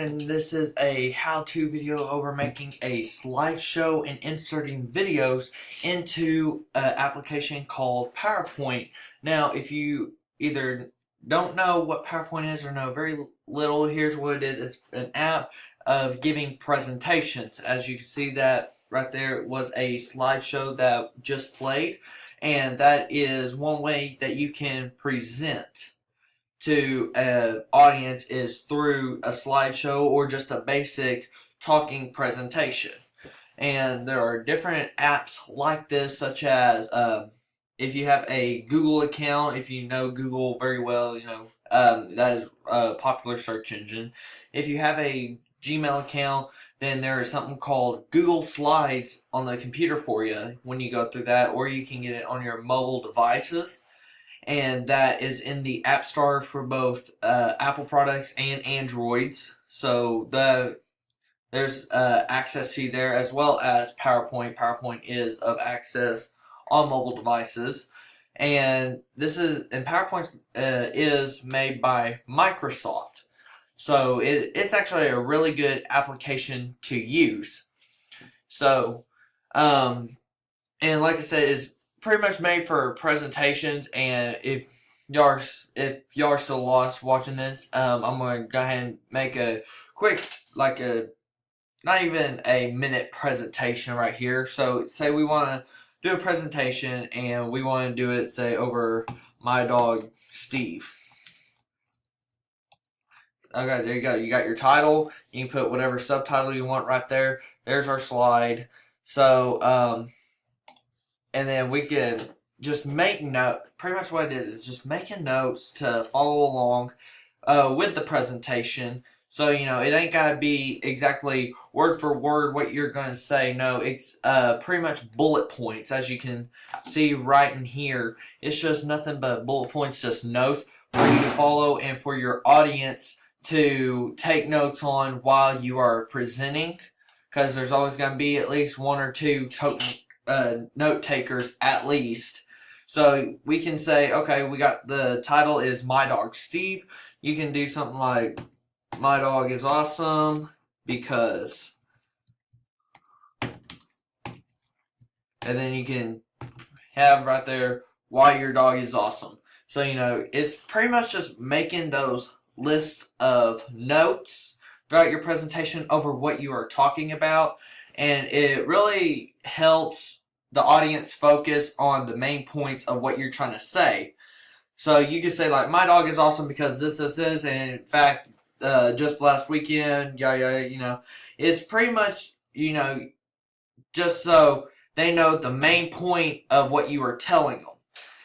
and this is a how-to video over making a slideshow and inserting videos into an application called PowerPoint. Now, if you either don't know what PowerPoint is or know very little, here's what it is. It's an app of giving presentations. As you can see, that right there was a slideshow that just played, and that is one way that you can present to an audience is through a slideshow or just a basic talking presentation. And there are different apps like this, such as if you have a Google account, if you know Google very well, that is a popular search engine. If you have a Gmail account, then there is something called Google Slides on the computer for you when you go through that, or you can get it on your mobile devices. And that is in the App Store for both Apple products and Androids. So there's access to there, as well as PowerPoint. PowerPoint is of access on mobile devices, and PowerPoint is made by Microsoft. So it's actually a really good application to use. So and like I said, it's pretty much made for presentations. And if y'all are still lost watching this, I'm gonna go ahead and make a quick, not even a minute presentation right here. So say we want to do a presentation and we want to do it, say, over my dog Steve. Okay, there you go. You got your title. You can put whatever subtitle you want right there. There's our slide. So and then we can just make notes. Pretty much what it is just making notes to follow along with the presentation. So, it ain't got to be exactly word for word what you're going to say. No, it's pretty much bullet points, as you can see right in here. It's just nothing but bullet points, just notes for you to follow and for your audience to take notes on while you are presenting, because there's always going to be at least one or two note takers at least. So we can say, okay, we got the title is My Dog Steve. You can do something like, my dog is awesome because, and then you can have right there why your dog is awesome. So, it's pretty much just making those lists of notes throughout your presentation over what you are talking about, and it really helps the audience focus on the main points of what you're trying to say. So you can say, like, my dog is awesome because this, and in fact, just last weekend, it's pretty much, just so they know the main point of what you are telling them.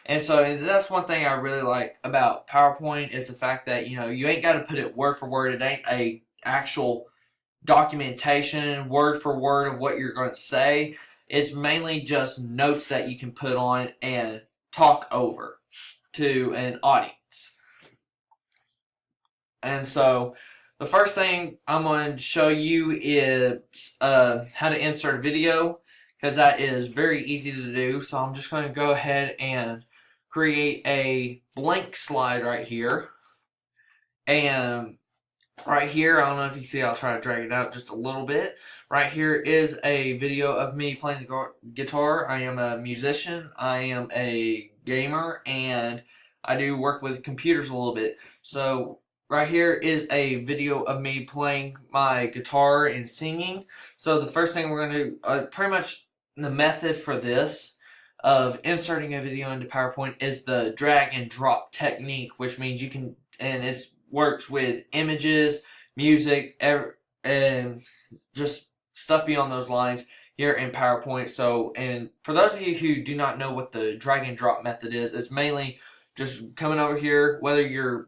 And so that's one thing I really like about PowerPoint, is the fact that, you ain't got to put it word for word. It ain't a actual documentation, word for word of what you're going to say. It's mainly just notes that you can put on and talk over to an audience. And so the first thing I'm going to show you is how to insert a video, because that is very easy to do. So I'm just going to go ahead and create a blank slide right here. And right here, I don't know if you see, I'll try to drag it out just a little bit. Right here is a video of me playing the guitar. I am a musician, I am a gamer, and I do work with computers a little bit. So right here is a video of me playing my guitar and singing. So the first thing we're going to do, pretty much the method for this of inserting a video into PowerPoint, is the drag and drop technique, which means you can, and it works with images, music, and just stuff beyond those lines here in PowerPoint. So, and for those of you who do not know what the drag and drop method is, it's mainly just coming over here, whether you're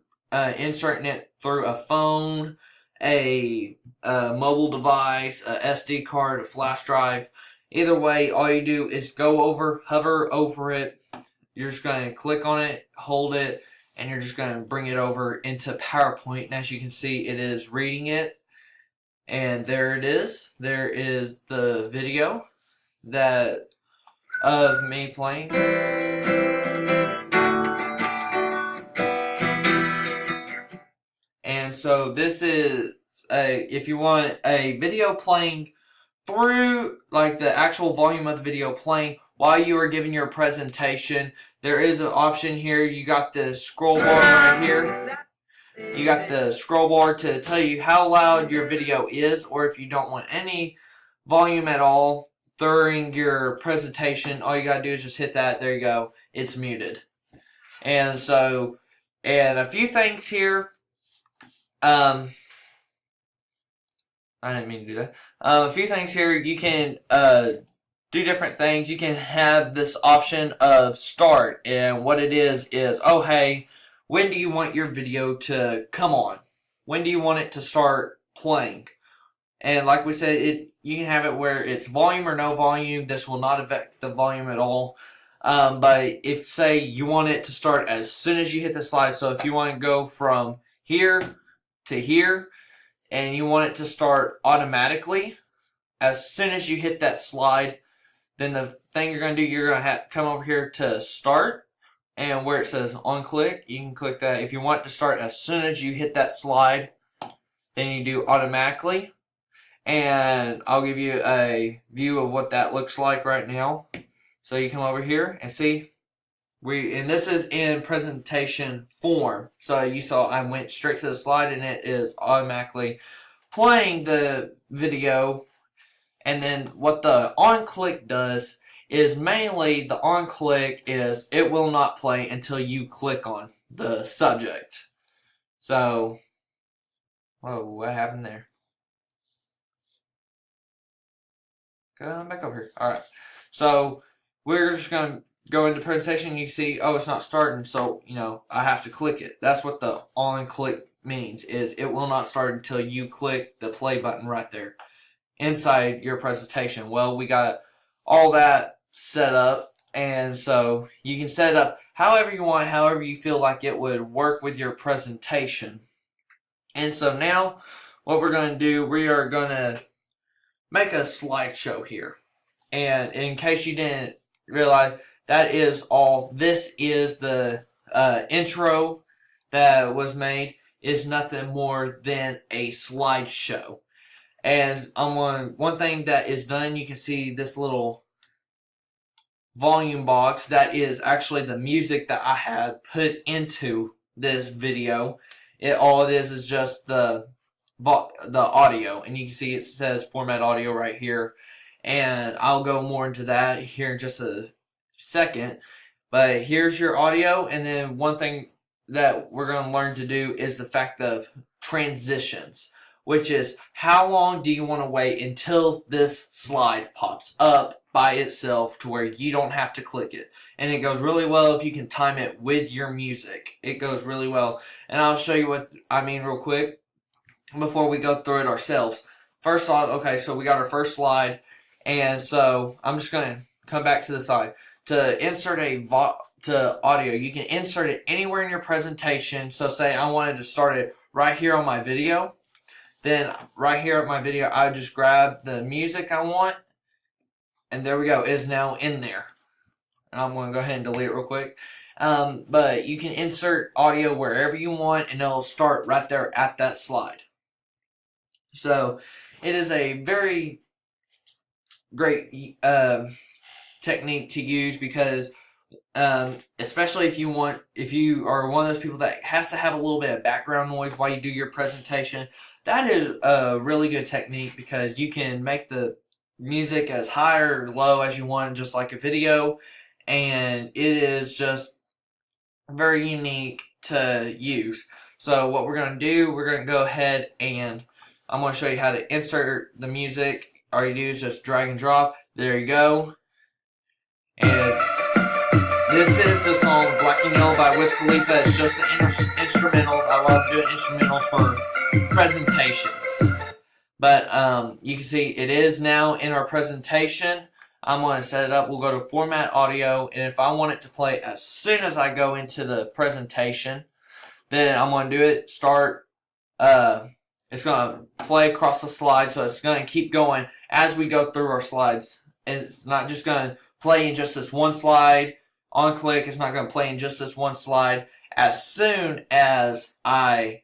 inserting it through a phone, a mobile device, a SD card, a flash drive. Either way, all you do is hover over it. You're just going to click on it, hold it, and you're just going to bring it over into PowerPoint. And as you can see, it is reading it. And there it is. There is the video of me playing. And so this is if you want a video playing through, like the actual volume of the video playing while you are giving your presentation, there is an option here. You got the scroll bar right here. You got the scroll bar to tell you how loud your video is, or if you don't want any volume at all during your presentation, all you gotta do is just hit that. There you go. It's muted. And so, and a few things here. I didn't mean to do that. A few things here. You can do different things. You can have this option of start, and what it is, oh hey, when do you want your video to come on? When do you want it to start playing? And like we said, you can have it where it's volume or no volume. This will not affect the volume at all. But if, say, you want it to start as soon as you hit the slide, so if you want to go from here to here, and you want it to start automatically, as soon as you hit that slide, then the thing you're going to do, you're going to have come over here to start, and where it says on click, you can click that. If you want it to start as soon as you hit that slide, then you do automatically. And I'll give you a view of what that looks like right now. So you come over here and see, and this is in presentation form. So you saw I went straight to the slide and it is automatically playing the video. And then what the on click does is mainly the on click is it will not play until you click on the subject. So, whoa, what happened there? Come back over here. Alright. So we're just going to go into presentation. You see, oh, it's not starting, so, I have to click it. That's what the on click means, is it will not start until you click the play button right there inside your presentation. Well, we got all that set up, and so you can set it up however you want, however you feel like it would work with your presentation. And so now what we're going to do, we are going to make a slideshow here. And in case you didn't realize, that is all. This is the intro that was made, is nothing more than a slideshow. And one thing that is done, you can see this little volume box. That is actually the music that I had put into this video. All it is just the audio, and you can see it says format audio right here, and I'll go more into that here in just a second. But here's your audio, and then one thing that we're going to learn to do is the fact of transitions, which is how long do you want to wait until this slide pops up by itself to where you don't have to click it. And it goes really well if you can time it with your music. It goes really well, and I'll show you what I mean real quick before we go through it ourselves. First off, okay, so we got our first slide, and so I'm just going to come back to the side. To insert to audio, you can insert it anywhere in your presentation. So say I wanted to start it right here on my video, then right here at my video, I just grab the music I want, and there we go, it is now in there. And I'm going to go ahead and delete it real quick. But you can insert audio wherever you want, and it'll start right there at that slide. So it is a very great technique to use, because especially if you are one of those people that has to have a little bit of background noise while you do your presentation, that is a really good technique, because you can make the music as high or low as you want, just like a video, and it is just very unique to use. So what we're going to do, we're going to go ahead and I'm going to show you how to insert the music. All you do is just drag and drop. There you go. And this is the song Black and Yellow by Wiz Khalifa. It's just the instrumentals. I love doing instrumentals for presentations. But you can see it is now in our presentation. I'm going to set it up. We'll go to format audio, and if I want it to play as soon as I go into the presentation, then I'm going to do it. Start. It's going to play across the slide, so it's going to keep going as we go through our slides. And it's not just going to play in just this one slide. On click, it's not going to play in just this one slide. As soon as I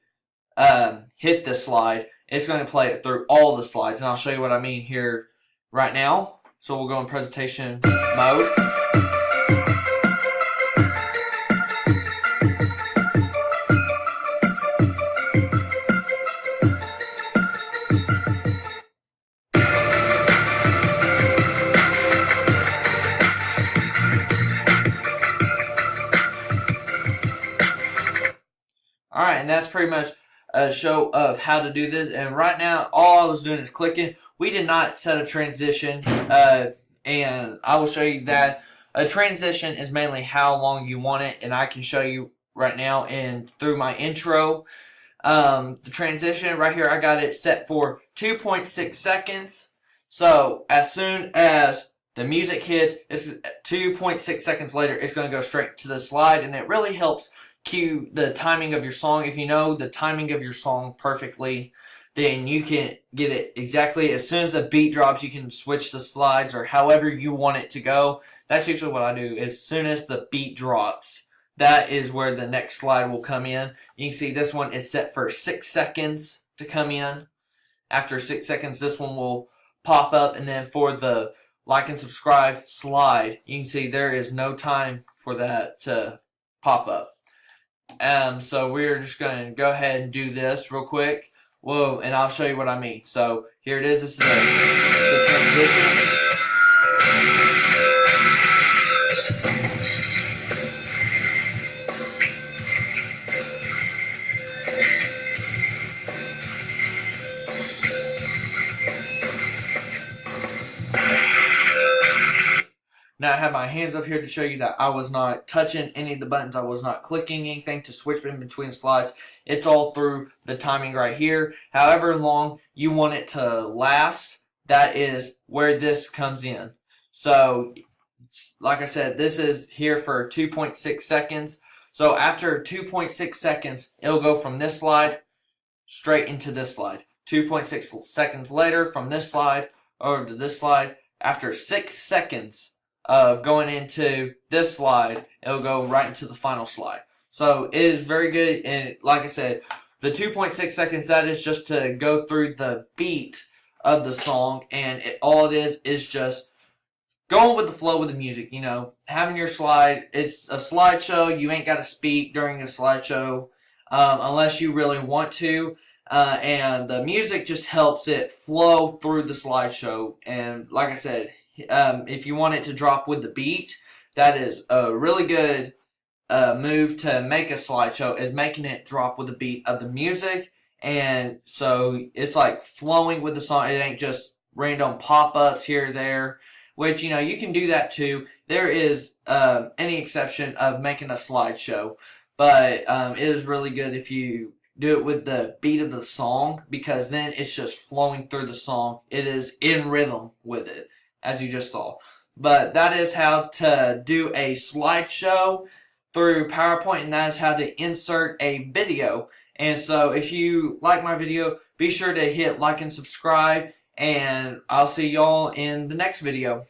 hit this slide, it's going to play it through all the slides, and I'll show you what I mean here right now. So we'll go in presentation mode. Alright, and that's pretty much a show of how to do this. And right now, all I was doing is clicking. We did not set a transition, and I will show you that. A transition is mainly how long you want it, and I can show you right now and through my intro. The transition right here, I got it set for 2.6 seconds. So as soon as the music hits, it's 2.6 seconds later, it's going to go straight to the slide, and it really helps cue the timing of your song. If you know the timing of your song perfectly, then you can get it exactly as soon as the beat drops. You can switch the slides or however you want it to go. That's usually what I do. As soon as the beat drops, that is where the next slide will come in. You can see this one is set for 6 seconds to come in. After 6 seconds, this one will pop up, and then for the like and subscribe slide, you can see there is no time for that to pop up. So we're just going to go ahead and do this real quick. Whoa, and I'll show you what I mean. So here it is. This is the transition. Now I have my hands up here to show you that I was not touching any of the buttons. I was not clicking anything to switch in between slides. It's all through the timing right here. However long you want it to last, that is where this comes in. So, like I said, this is here for 2.6 seconds. So after 2.6 seconds, it'll go from this slide straight into this slide. 2.6 seconds later, from this slide over to this slide. After 6 seconds of going into this slide, it'll go right into the final slide. So it is very good, and like I said, the 2.6 seconds, that is just to go through the beat of the song, and all it is just going with the flow with the music. You know, having your slide, it's a slideshow. You ain't got to speak during a slideshow unless you really want to, and the music just helps it flow through the slideshow. And like I said, if you want it to drop with the beat, that is a really good move to make a slideshow, is making it drop with the beat of the music. And so it's like flowing with the song. It ain't just random pop-ups here or there, which, you know, you can do that too. There is any exception of making a slideshow, but it is really good if you do it with the beat of the song, because then it's just flowing through the song. It is in rhythm with it, as you just saw. But that is how to do a slideshow through PowerPoint, and that is how to insert a video. And so if you like my video, be sure to hit like and subscribe, and I'll see y'all in the next video.